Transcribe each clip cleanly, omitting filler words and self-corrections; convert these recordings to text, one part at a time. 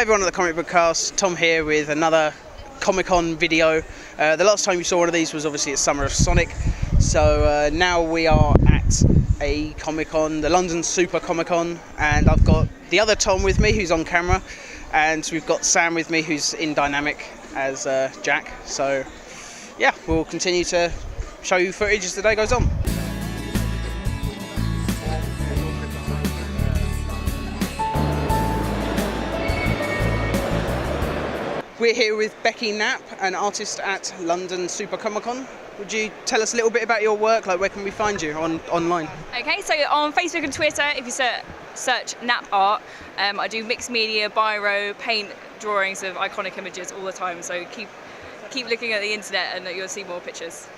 Hi everyone at the Comic Book Cast, Tom here with another Comic-Con video. The last time you saw one of these was obviously at Summer of Sonic, so now we are at a Comic-Con, the London Super Comic-Con, and I've got the other Tom with me who's on camera, and we've got Sam with me who's in dynamic as Jack, so yeah, we'll continue to show you footage as the day goes on. We're here with Becky Nap, an artist at London Super Comic-Con. Would you tell us a little bit about your work? Like, where can we find you online? Okay, so on Facebook and Twitter, if you search Nap Art, I do mixed media, biro, paint drawings of iconic images all the time. So keep looking at the internet and you'll see more pictures.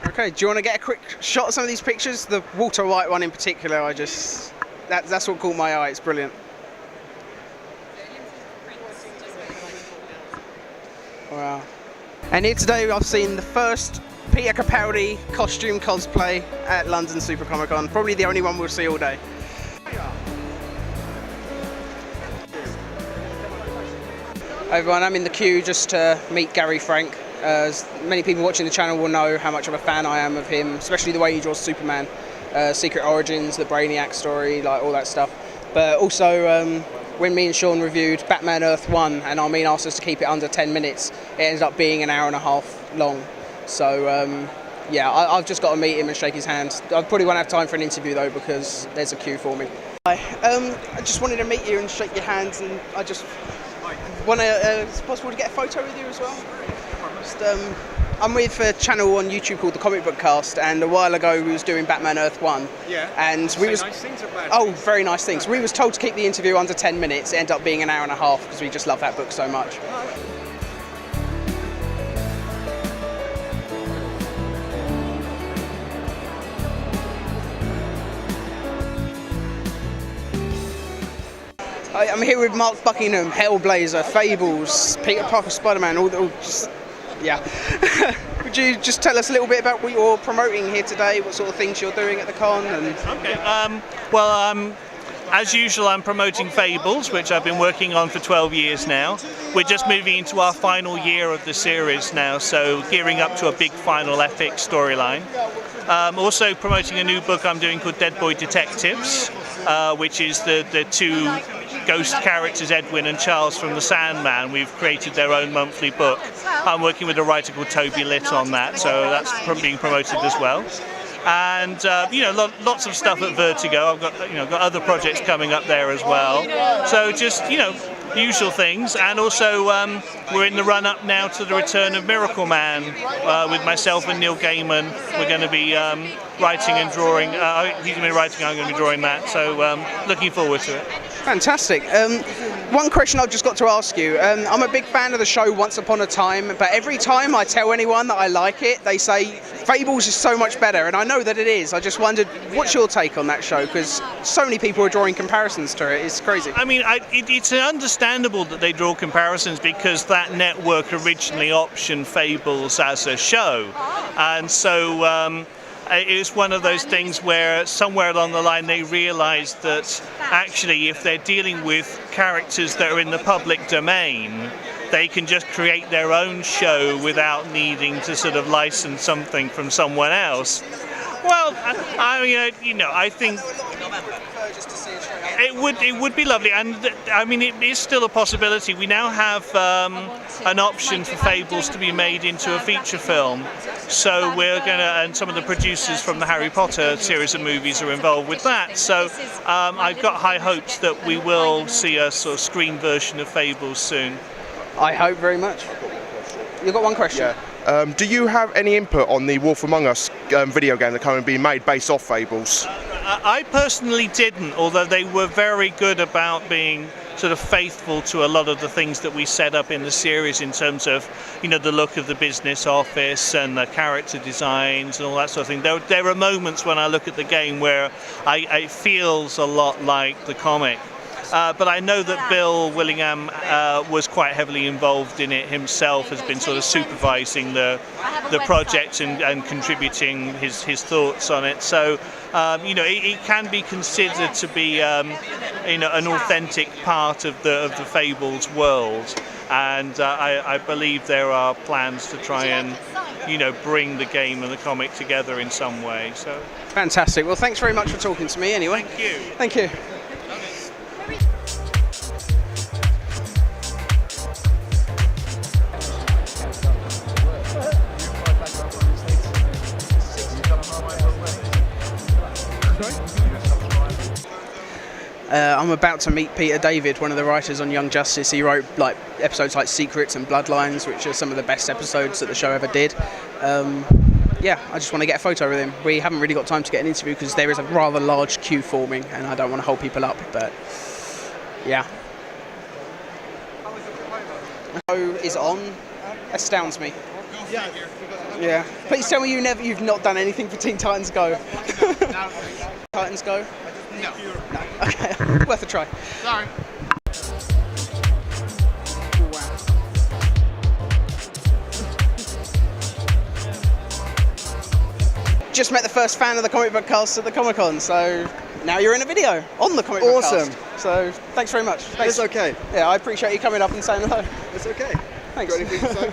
Okay, do you want to get a quick shot of some of these pictures? The Walter White one in particular, that's what caught my eye. It's brilliant. Wow. And here today I've seen the first Peter Capaldi costume cosplay at London Super Comic Con. Probably the only one we'll see all day. Hi everyone, I'm in the queue just to meet Gary Frank. As many people watching the channel will know how much of a fan I am of him, especially the way he draws Superman, Secret Origins, the Brainiac story, like all that stuff. But also, when me and Sean reviewed Batman Earth 1 and Armin asked us to keep it under 10 minutes, it ended up being an hour and a half long. So yeah, I've just got to meet him and shake his hand. I probably won't have time for an interview though because there's a queue for me. Hi, I just wanted to meet you and shake your hands, and I just want to, is it possible to get a photo with you as well? I'm with a channel on YouTube called the Comic Book Cast, and a while ago we was doing Batman Earth 1. Yeah. And we was nice things about it. Very nice things. We was told to keep the interview under 10 minutes. It ended up being an hour and a half because we just love that book so much. I'm here with Mark Buckingham, Hellblazer, Fables, Peter Parker, Spider-Man, all just, yeah. Would you just tell us a little bit about what you're promoting here today, what sort of things you're doing at the con? Okay, as usual, I'm promoting Fables, which I've been working on for 12 years now. We're just moving into our final year of the series now, so gearing up to a big final epic storyline. Also promoting a new book I'm doing called Dead Boy Detectives, which is the two ghost characters, Edwin and Charles from The Sandman. We've created their own monthly book. I'm working with a writer called Toby Litt on that, so that's being promoted as well. And you know, lots of stuff at Vertigo. I've got other projects coming up there as well. So just usual things, and also we're in the run-up now to the return of Miracle Man with myself and Neil Gaiman. We're going to be writing and drawing. He's going to be writing, I'm going to be drawing that, so looking forward to it. Fantastic. One question I've just got to ask you. I'm a big fan of the show Once Upon a Time, but every time I tell anyone that I like it, they say Fables is so much better, and I know that it is. I just wondered, what's your take on that show? Because so many people are drawing comparisons to it. It's crazy. I mean, it's understandable that they draw comparisons because that network originally optioned Fables as a show, and so it's one of those things where somewhere along the line they realised that actually if they're dealing with characters that are in the public domain, they can just create their own show without needing to sort of license something from someone else. Well, I mean, I think it would be lovely, and I mean it is still a possibility. We now have an option for Fables to be made into a feature film, so we're gonna, and some of the producers from the Harry Potter series of movies are involved with that. So I've got high hopes that we will see a sort of screen version of Fables soon. I hope very much. You've got one question. Yeah. Do you have any input on the Wolf Among Us video game that's currently being made based off Fables? I personally didn't, although they were very good about being sort of faithful to a lot of the things that we set up in the series in terms of, the look of the business office and the character designs and all that sort of thing. There are moments when I look at the game where it feels a lot like the comic. but I know that Bill Willingham was quite heavily involved in it himself, has been sort of supervising the project and contributing his thoughts on it. So it can be considered to be an authentic part of the Fables world, and I believe there are plans to try and bring the game and the comic together in some way. So fantastic. Well, thanks very much for talking to me anyway. Thank you. Thank you. I'm about to meet Peter David, one of the writers on Young Justice. He wrote episodes like Secrets and Bloodlines, which are some of the best episodes that the show ever did. Yeah, I just want to get a photo with him. We haven't really got time to get an interview because there is a rather large queue forming and I don't want to hold people up, but yeah. The show is on. Astounds me. Yeah. Please tell me you've not done anything for Teen Titans Go. Titans Go? No. Okay, worth a try. Sorry. Just met the first fan of the comic book cast at the Comic-Con, so now you're in a video on the comic book cast. Awesome. So thanks very much. Thanks. It's okay. Yeah, I appreciate you coming up and saying hello. It's okay. Thanks. Got anything to say?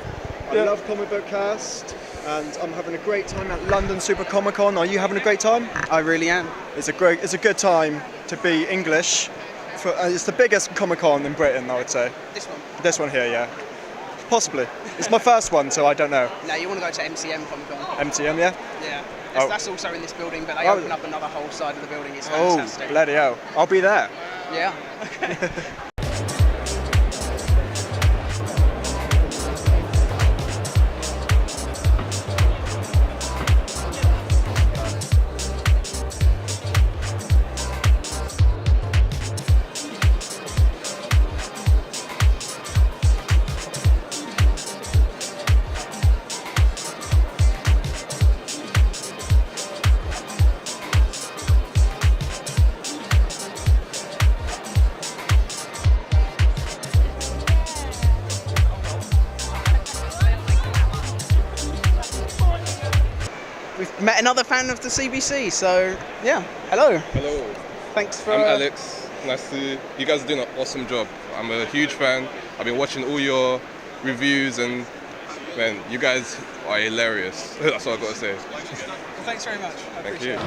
I love comic book cast, and I'm having a great time at London Super Comic Con. Are you having a great time? I really am. It's a good time to be English. It's the biggest Comic Con in Britain, I would say. This one? This one here, yeah. Possibly. It's my first one, so I don't know. No, you want to go to MCM Comic Con? MTM, yeah? Yeah. Oh. That's also in this building, but they open up another whole side of the building. It's fantastic. Oh, bloody hell. I'll be there. Yeah. Okay. Met another fan of the CBC, so yeah, hello. Hello. Thanks for... I'm Alex. Nice to... You guys are doing an awesome job. I'm a huge fan. I've been watching all your reviews and, man, you guys are hilarious. That's all I've got to say. Well, thanks very much. Thank you.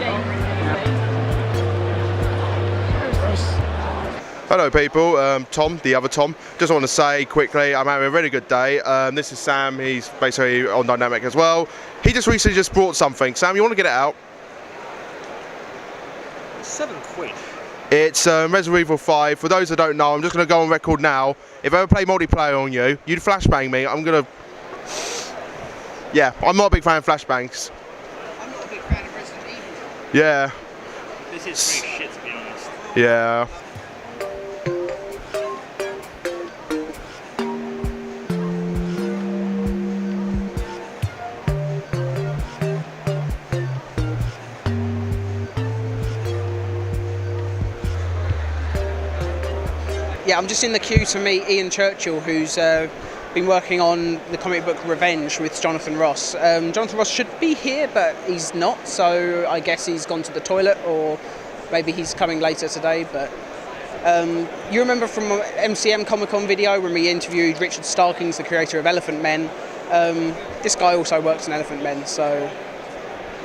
Hello people, Tom, the other Tom. Just want to say quickly, I'm having a really good day. This is Sam, he's basically on Dynamic as well. He just recently brought something. Sam, you want to get it out? £7. It's Resident Evil 5. For those that don't know, I'm just going to go on record now. If I ever play multiplayer on you, you'd flashbang me, I'm going to... Yeah, I'm not a big fan of flashbangs. I'm not a big fan of Resident Evil. Yeah. This is pretty shit, to be honest. Yeah. Yeah, I'm just in the queue to meet Ian Churchill, who's been working on the comic book Revenge with Jonathan Ross. Jonathan Ross should be here, but he's not, so I guess he's gone to the toilet, or maybe he's coming later today. But you remember from MCM Comic Con video when we interviewed Richard Stockings, the creator of Elephant Men? This guy also works in Elephant Men, so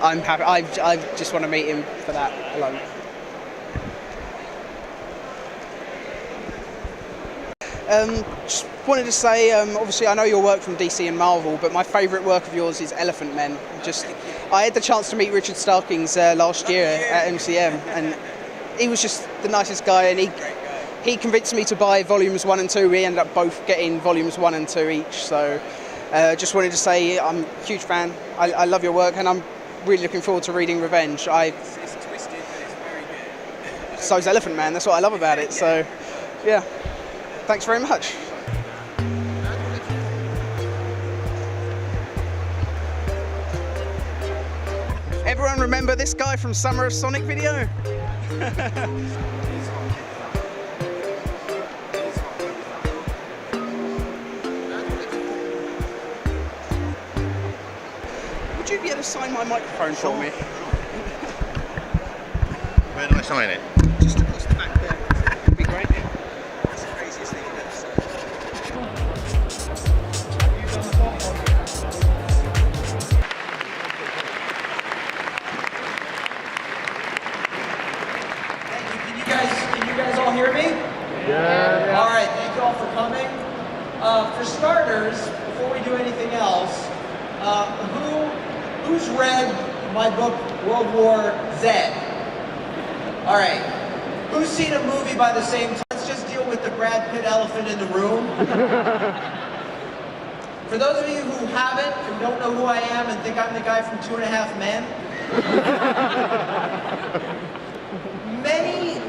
I'm happy. I just want to meet him for that alone. Just wanted to say, obviously I know your work from DC and Marvel, but my favourite work of yours is Elephant Men. I had the chance to meet Richard Stockings last year at MCM, and he was just the nicest guy, and he convinced me to buy volumes 1 and 2. We ended up both getting volumes 1 and 2 each, so just wanted to say I'm a huge fan. I love your work, and I'm really looking forward to reading Revenge. It's twisted, but it's very good. So's Elephant Man, that's what I love about it, so yeah. Thanks very much. Everyone remember this guy from Summer of Sonic video? would you be able to sign my microphone for me? Where do I sign it? Just across the back there. That'd be great. That's the craziest thing I've ever said. Can you guys all hear me? Yeah. All right, thank you all for coming. For starters, before we do anything else, who's read my book, World War Z? All right. Who's seen a movie by the same time? Let's just deal with the Brad Pitt elephant in the room. For those of you who haven't, who don't know who I am and think I'm the guy from 2.5 Men,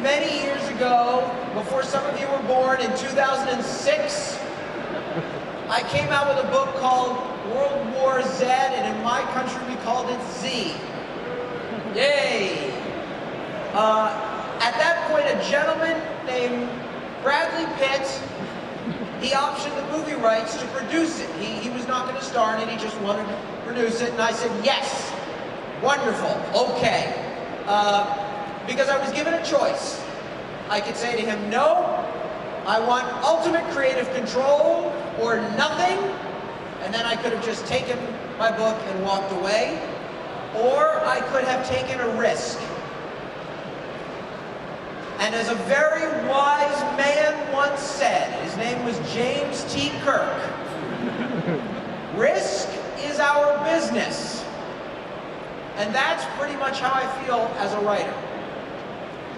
many years ago, before some of you were born, in 2006, I came out with a book called World War Z, and in my country we called it Z. Yay! At that point, a gentleman named Bradley Pitt, he optioned the movie rights to produce it. He was not going to star in it, he just wanted to produce it, and I said, yes, wonderful, okay. Because I was given a choice. I could say to him, no, I want ultimate creative control or nothing, and then I could have just taken my book and walked away, or I could have taken a risk. And as a very wise man once said, his name was James T. Kirk, risk is our business. And that's pretty much how I feel as a writer.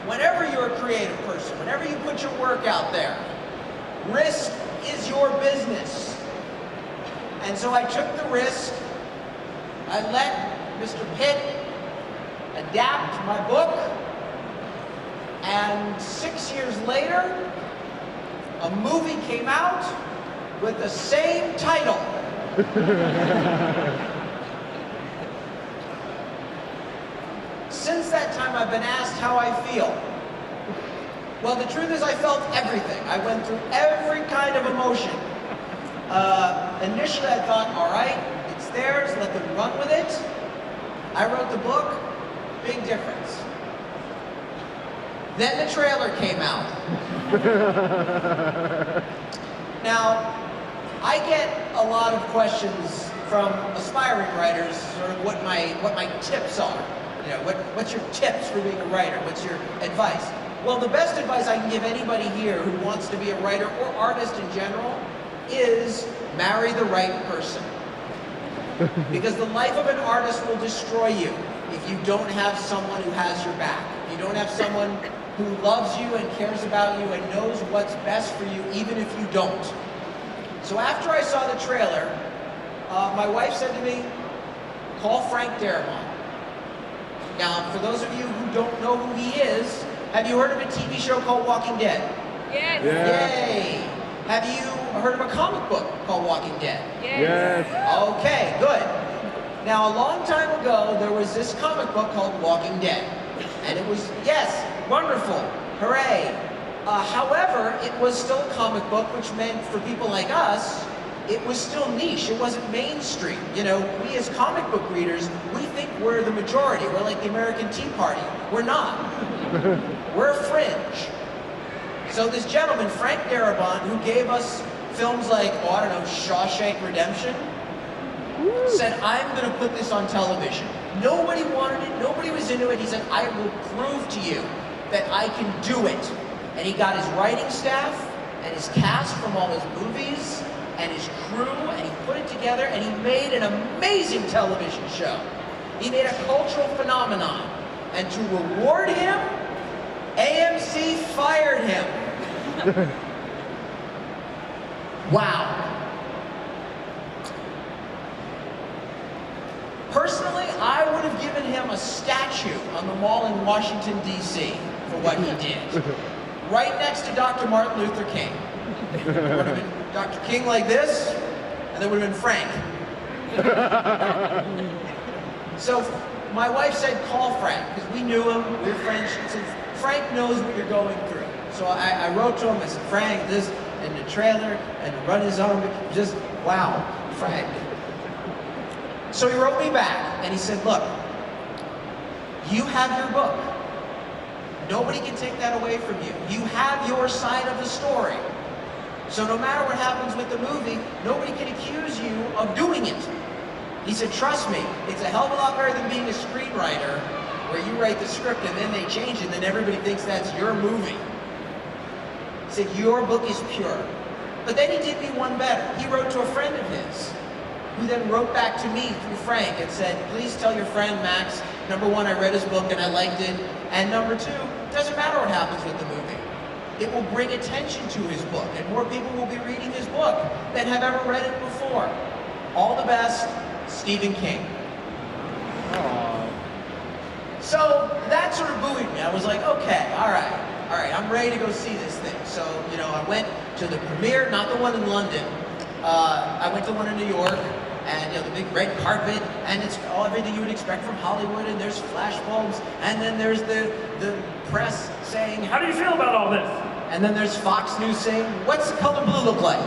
Whenever you're a creative person, whenever you put your work out there, risk is your business. And so I took the risk. I let Mr. Pitt adapt my book. And 6 years later, a movie came out with the same title. Since that time, I've been asked how I feel. Well, the truth is I felt everything. I went through every kind of emotion. Initially, I thought, all right, it's theirs, let them run with it. I wrote the book, big difference. Then the trailer came out. Now, I get a lot of questions from aspiring writers, sort of what my tips are. You know, what's your tips for being a writer? What's your advice? Well, the best advice I can give anybody here who wants to be a writer or artist in general is marry the right person. Because the life of an artist will destroy you if you don't have someone who has your back. If you don't have someone who loves you and cares about you and knows what's best for you, even if you don't. So after I saw the trailer, my wife said to me, call Frank Darabont. Now, for those of you who don't know who he is, have you heard of a TV show called Walking Dead? Yes. Yay! Have you heard of a comic book called Walking Dead? Yes. Okay, good. Now, a long time ago, there was this comic book called Walking Dead. And it was, yes, wonderful, hooray. However, it was still a comic book, which meant for people like us, it was still niche, it wasn't mainstream. You know, we as comic book readers, we think we're the majority. We're like the American Tea Party. We're not. We're a fringe. So this gentleman, Frank Darabont, who gave us films like, oh, I don't know, Shawshank Redemption, said, I'm going to put this on television. Nobody wanted it, nobody was into it. He said, I will prove to you that I can do it. And he got his writing staff and his cast from all his movies and his crew, and he put it together, and he made an amazing television show. He made a cultural phenomenon. And to reward him, AMC fired him. Wow. Personally, I would have given him a statue on the mall in Washington, D.C. for what he did. Right next to Dr. Martin Luther King. It would have been Dr. King like this, and there would have been Frank. So my wife said, call Frank, because we knew him, we were friends. She said, Frank knows what you're going through. So I wrote to him, I said, Frank, this, and the trailer, and run his own, just, wow, Frank. So he wrote me back and he said, look, you have your book. Nobody can take that away from you. You have your side of the story. So no matter what happens with the movie, nobody can accuse you of doing it. He said, trust me, it's a hell of a lot better than being a screenwriter where you write the script and then they change it and then everybody thinks that's your movie. He said, your book is pure. But then he did me one better. He wrote to a friend of his, who then wrote back to me through Frank and said, please tell your friend Max, number one, I read his book and I liked it, and number two, it doesn't matter what happens with the movie. It will bring attention to his book, and more people will be reading his book than have ever read it before. All the best, Stephen King. Aww. So that sort of buoyed me. I was like, okay, all right, I'm ready to go see this thing. So, you know, I went to the premiere, not the one in London. I went to the one in New York, and you know, the big red carpet, and it's all everything you would expect from Hollywood, and there's flashbulbs, and then there's the press saying, how do you feel about all this? And then there's Fox News saying, what's the color blue look like?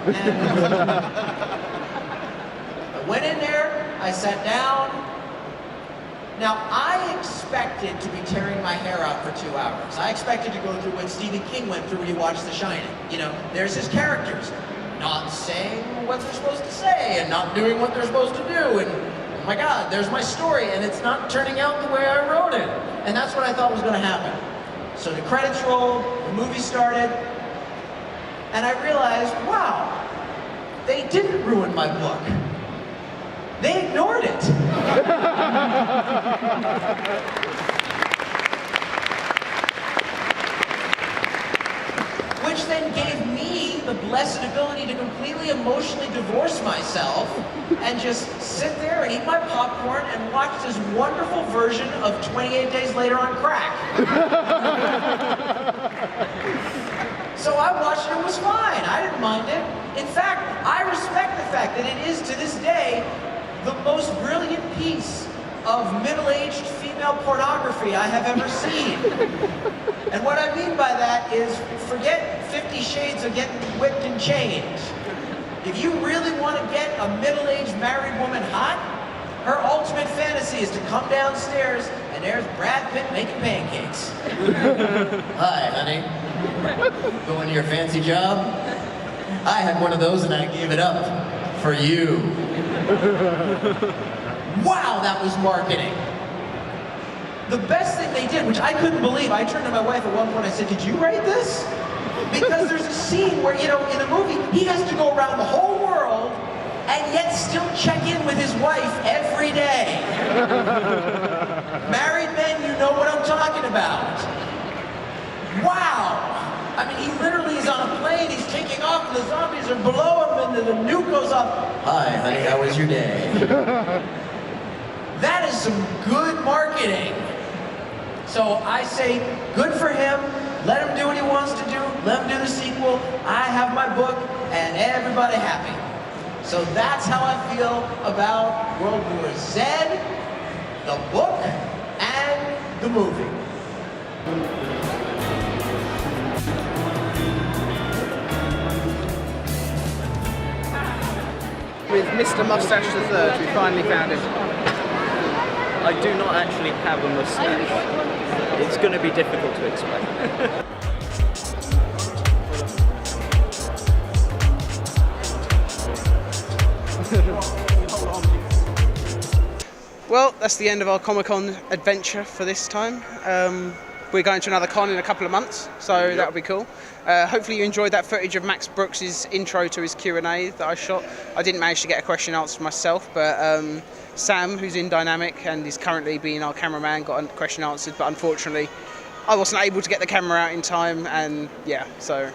And I went in there, I sat down. Now, I expected to be tearing my hair out for 2 hours. I expected to go through what Stephen King went through when he watched The Shining. You know, there's his characters not saying what they're supposed to say and not doing what they're supposed to do, and oh my God, there's my story and it's not turning out the way I wrote it. And that's what I thought was going to happen. So the credits rolled, the movie started, and I realized, wow, they didn't ruin my book. They ignored it. Which then gave me the blessed ability to completely emotionally divorce myself and just sit there and eat my popcorn and watch this wonderful version of 28 Days Later on crack. So I watched it, it was fine. I didn't mind it. In fact, I respect the fact that it is to this day the most brilliant piece of middle-aged female pornography I have ever seen. And what I mean by that is, forget 50 Shades of getting whipped and chained. If you really want to get a middle-aged married woman hot, her ultimate fantasy is to come downstairs and there's Brad Pitt making pancakes. Hi, honey. Going to your fancy job? I had one of those and I gave it up for you. Wow, that was marketing. The best thing they did, which I couldn't believe, I turned to my wife at one point, I said, did you write this? Because there's a scene where, you know, in a movie, he has to go around the whole world and yet still check in with his wife every day. Married men, you know what I'm talking about. Wow. I mean, he literally is on a plane, he's taking off, and the zombies are below him, and then the nuke goes off. Hi, honey, how was your day? That is some good marketing. So I say, good for him. Let him do what he wants to do. Let him do the sequel. I have my book, and everybody happy. So that's how I feel about World War Z, the book, and the movie. With Mr. Mustache III, we finally found him. I do not actually have a mustache. It's going to be difficult to explain. Well, that's the end of our Comic-Con adventure for this time. We're going to another con in a couple of months, so that'll be cool. Hopefully you enjoyed that footage of Max Brooks' intro to his Q&A that I shot. I didn't manage to get a question answered myself, but Sam, who's in Dynamic and is currently being our cameraman, got a question answered, but unfortunately I wasn't able to get the camera out in time, and yeah, so... It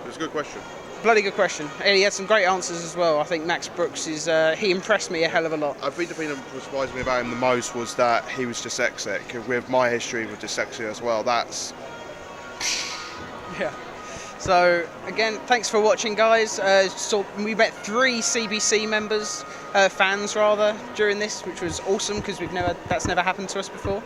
was a good question. Bloody good question. And he had some great answers as well. I think Max Brooks is, he impressed me a hell of a lot. I think the thing that surprised me about him the most was that he was dyslexic. With my history with dyslexia as well, that's... Yeah. So again, thanks for watching, guys. So we met 3 CBC members, fans rather, during this, which was awesome because that's never happened to us before.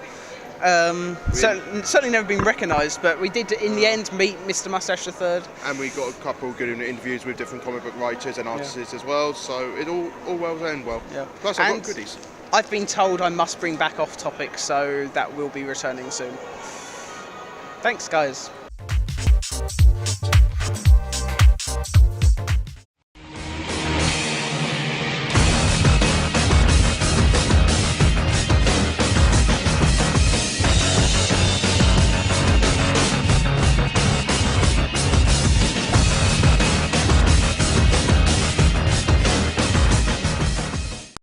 Certainly never been recognised, but we did in the end meet Mr. Mustache III. And we got a couple of good interviews with different comic book writers and artists as well, so it all well end well. Yeah. Plus I've got goodies. I've been told I must bring back Off Topic, so that will be returning soon. Thanks, guys.